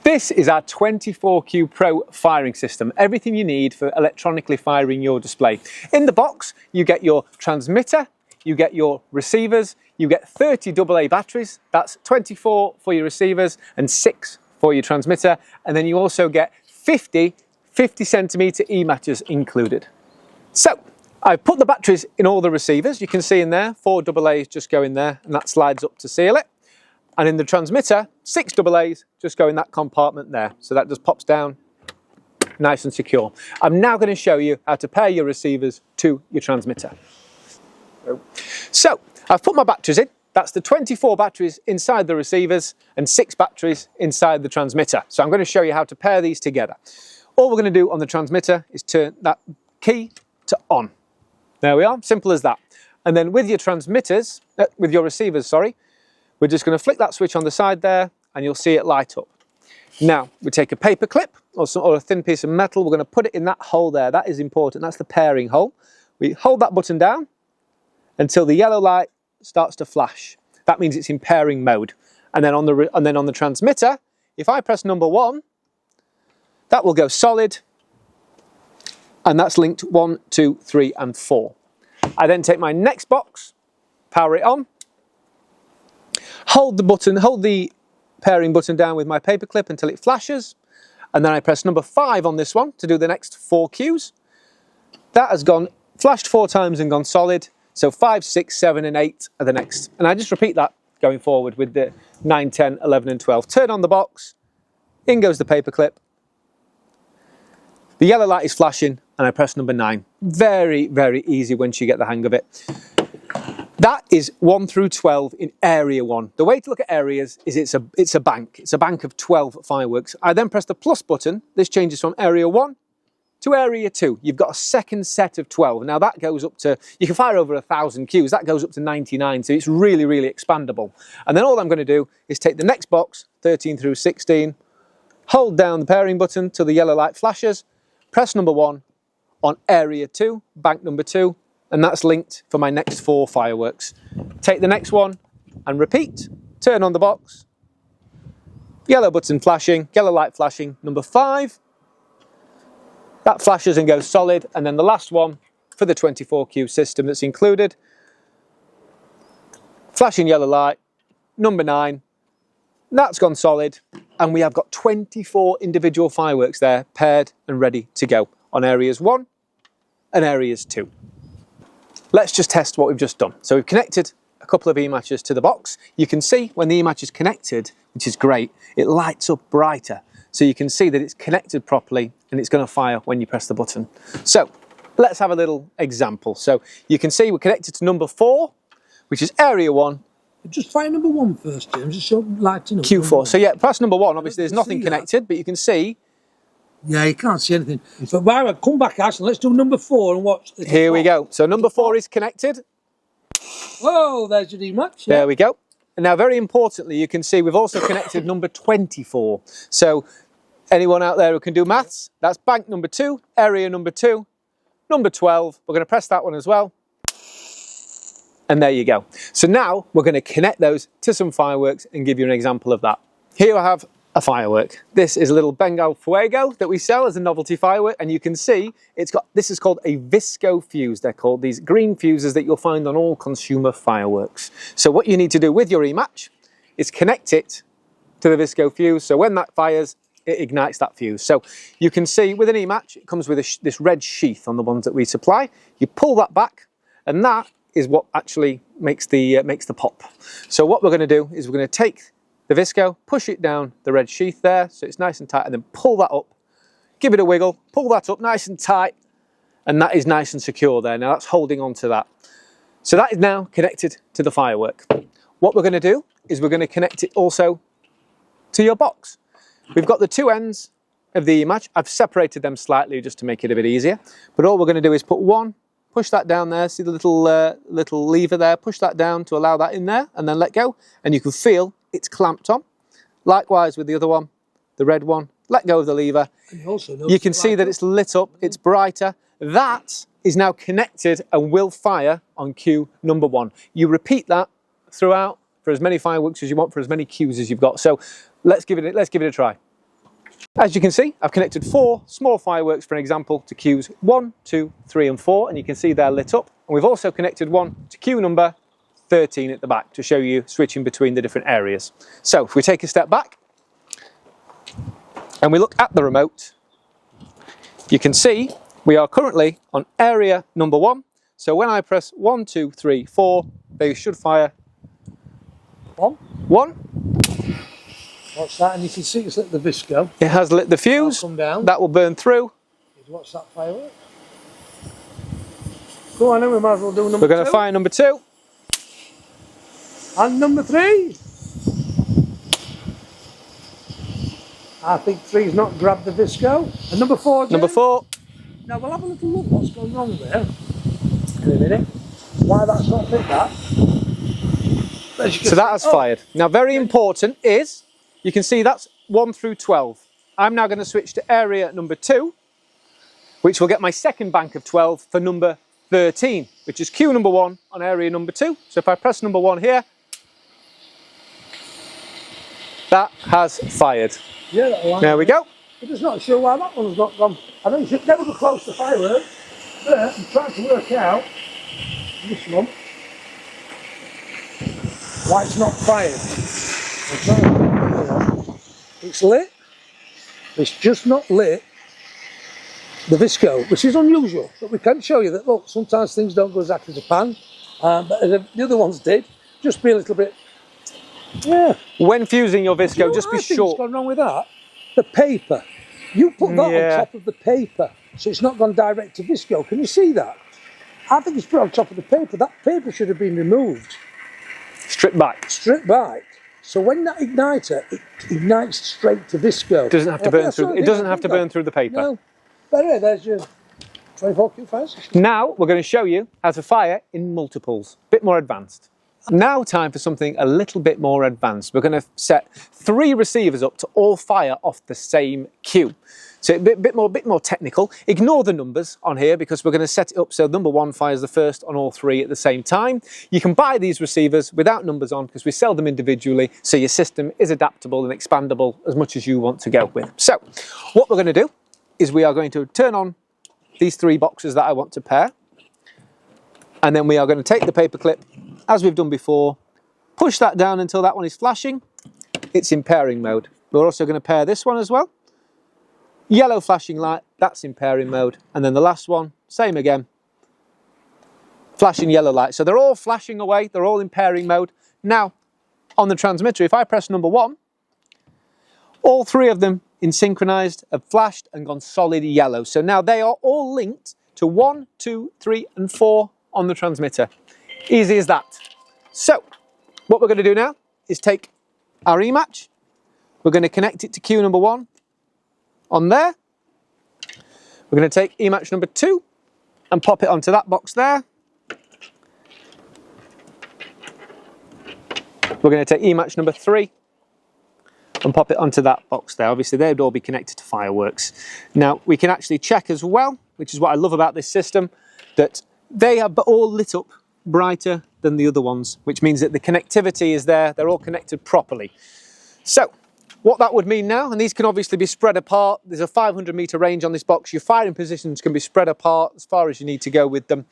This is our 24Q Pro firing system, everything you need for electronically firing your display. In the box, you get your transmitter, you get your receivers, you get 30 AA batteries, that's 24 for your receivers and 6 for your transmitter, and then you also get 50 centimetre E-matches included. So, I've put the batteries in all the receivers, you can see in there, 4 AA's just go in there, and that slides up to seal it. And in the transmitter, 6 AA's just go in that compartment there. So that just pops down nice and secure. I'm now going to show you how to pair your receivers to your transmitter. So I've put my batteries in. That's the 24 batteries inside the receivers and 6 batteries inside the transmitter. So I'm going to show you how to pair these together. All we're going to do on the transmitter is turn that key to on. There we are, simple as that. And then with your transmitters, with your receivers, sorry, we're just going to flick that switch on the side there and you'll see it light up. Now, we take a paper clip or a thin piece of metal, we're going to put it in that hole there. That is important, that's the pairing hole. We hold that button down until the yellow light starts to flash. That means it's in pairing mode. And then on the transmitter, if I press number 1, that will go solid, and that's linked 1, 2, 3 and 4. I then take my next box, power it on, hold the pairing button down with my paper clip until it flashes, and then I press number 5 on this one to do the next 4 cues. That has flashed 4 times and gone solid, so 5, 6, 7 and 8 are the next. And I just repeat that going forward with the 9, 10, 11 and 12. Turn on the box, in goes the paper clip, the yellow light is flashing, and I press number 9. Very, very easy once you get the hang of it. That is 1 through 12 in area 1. The way to look at areas is it's a bank. It's a bank of 12 fireworks. I then press the plus button. This changes from area 1 to area 2. You've got a second set of 12. Now that goes up to, you can fire over 1,000 cues. That goes up to 99, so it's really, really expandable. And then all I'm going to do is take the next box, 13 through 16, hold down the pairing button till the yellow light flashes, press number 1 on area 2, bank number 2, and that's linked for my next 4 fireworks. Take the next one and repeat. Turn on the box. Yellow button flashing, yellow light flashing, number 5. That flashes and goes solid. And then the last one for the 24Q system that's included. Flashing yellow light, number 9. That's gone solid. And we have got 24 individual fireworks there, paired and ready to go on areas 1 and areas 2. Let's just test what we've just done. So we've connected a couple of E-matches to the box. You can see when the E-match is connected, which is great, it lights up brighter. So you can see that it's connected properly and it's going to fire when you press the button. So let's have a little example. So you can see we're connected to number 4, which is area 1. Just fire number 1 first, James, just show lighting up. Q4. So yeah, press number 1. Obviously there's nothing connected, but you can see. Yeah, you can't see anything. But right, come back, Ashley. Let's do number 4 and watch. Here we go. So number 4 is connected. Oh, there's your E-match. Yeah. There we go. And now, very importantly, you can see we've also connected number 24. So anyone out there who can do maths, that's bank number 2, area number 2, number 12. We're going to press that one as well. And there you go. So now we're going to connect those to some fireworks and give you an example of that. Here I have a firework. This is a little Bengal Fuego that we sell as a novelty firework, and you can see this is called a visco fuse. They're called these green fuses that you'll find on all consumer fireworks. So what you need to do with your E-match is connect it to the visco fuse, so when that fires, it ignites that fuse. So you can see with an E-match, it comes with this red sheath on the ones that we supply. You pull that back, and that is what actually makes the pop. So what we're going to do is we're going to take the visco, push it down the red sheath there so it's nice and tight, and then pull that up, give it a wiggle, pull that up nice and tight, and that is nice and secure there. Now that's holding on to that. So that is now connected to the firework. What we're going to do is we're going to connect it also to your box. We've got the 2 ends of the E-match. I've separated them slightly just to make it a bit easier, but all we're going to do is put one, push that down there, see the little lever there, push that down to allow that in there, and then let go, and you can feel it's clamped on. Likewise with the other one, the red one, let go of the lever. You can see that it's lit up, it's brighter. That is now connected and will fire on cue number 1. You repeat that throughout for as many fireworks as you want, for as many cues as you've got. So let's give it a try. As you can see, I've connected 4 small fireworks, for example, to queues 1, 2, 3 and 4, and you can see they're lit up. And we've also connected one to queue number 13 at the back to show you switching between the different areas. So if we take a step back and we look at the remote, you can see we are currently on area number 1. So when I press 1, 2, 3, 4, they should fire 1. What's that? And you can see it's lit the visco. It has lit the fuse. Come down. That will burn through. What's that firework? Go on then, we might as well do number 2. We're going to fire number 2. And number 3. I think 3's not grabbed the visco. And number 4, Jim? Number 4. Now we'll have a little look what's going wrong there in a minute. Why that's not hit that. So that has fired. Now very important is, you can see that's 1 through 12. I'm now going to switch to area number 2, which will get my second bank of 12 for number 13, which is queue number 1 on area number 2. So if I press number 1 here, that has fired. Yeah, that'll line. There we go. I'm just not sure why that one's not gone. I know you should never go close to fireworks. But I'm trying to work out this one why it's not fired. I'm trying to work out. It's lit. It's just not lit the visco, which is unusual. But we can show you that, look, sometimes things don't go exactly to plan. But the other ones did. Just be a little bit, yeah. When fusing your visco, just be sure. What's gone wrong with that? The paper. You put that on top of the paper, so it's not gone direct to visco. Can you see that? I think it's put on top of the paper. That paper should have been removed. Stripped back. Stripped back. So when that igniter, it ignites straight to visco. It doesn't have to burn through. It doesn't have to burn through the paper. No. But anyway, there's your 24 cube fire system. Now we're going to show you how to fire in multiples. A bit more advanced. Now time for something a little bit more advanced. We're going to set 3 receivers up to all fire off the same queue. So a bit more technical. Ignore the numbers on here because we're going to set it up so number 1 fires the first on all 3 at the same time. You can buy these receivers without numbers on because we sell them individually, so your system is adaptable and expandable as much as you want to go with. So what we're going to do is we are going to turn on these 3 boxes that I want to pair, and then we are going to take the paper clip, as we've done before, push that down until that one is flashing. It's in pairing mode. We're also going to pair this one as well. Yellow flashing light, that's in pairing mode. And then the last one, same again. Flashing yellow light. So they're all flashing away, they're all in pairing mode. Now, on the transmitter, if I press number 1, all 3 of them in synchronized have flashed and gone solid yellow. So now they are all linked to 1, 2, 3 and 4 on the transmitter. Easy as that. So, what we're going to do now is take our E-match. We're going to connect it to queue number 1 on there. We're going to take E-match number 2 and pop it onto that box there. We're going to take E-match number 3 and pop it onto that box there. Obviously, they'd all be connected to fireworks. Now, we can actually check as well, which is what I love about this system, that they are all lit up brighter than the other ones, which means that the connectivity is there. They're all connected properly. So, what that would mean now, and these can obviously be spread apart. There's a 500-meter range on this box. Your firing positions can be spread apart as far as you need to go with them.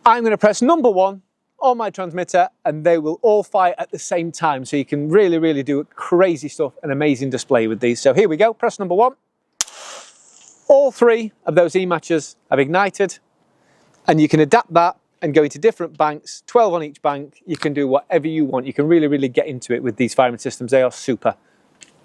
I'm going to press number 1 on my transmitter and they will all fire at the same time. So you can really, really do crazy stuff and amazing display with these. So here we go, press number 1. All 3 of those E-matches have ignited, and you can adapt that and go into different banks, 12 on each bank. You can do whatever you want. You can really, really get into it with these firing systems. They are super.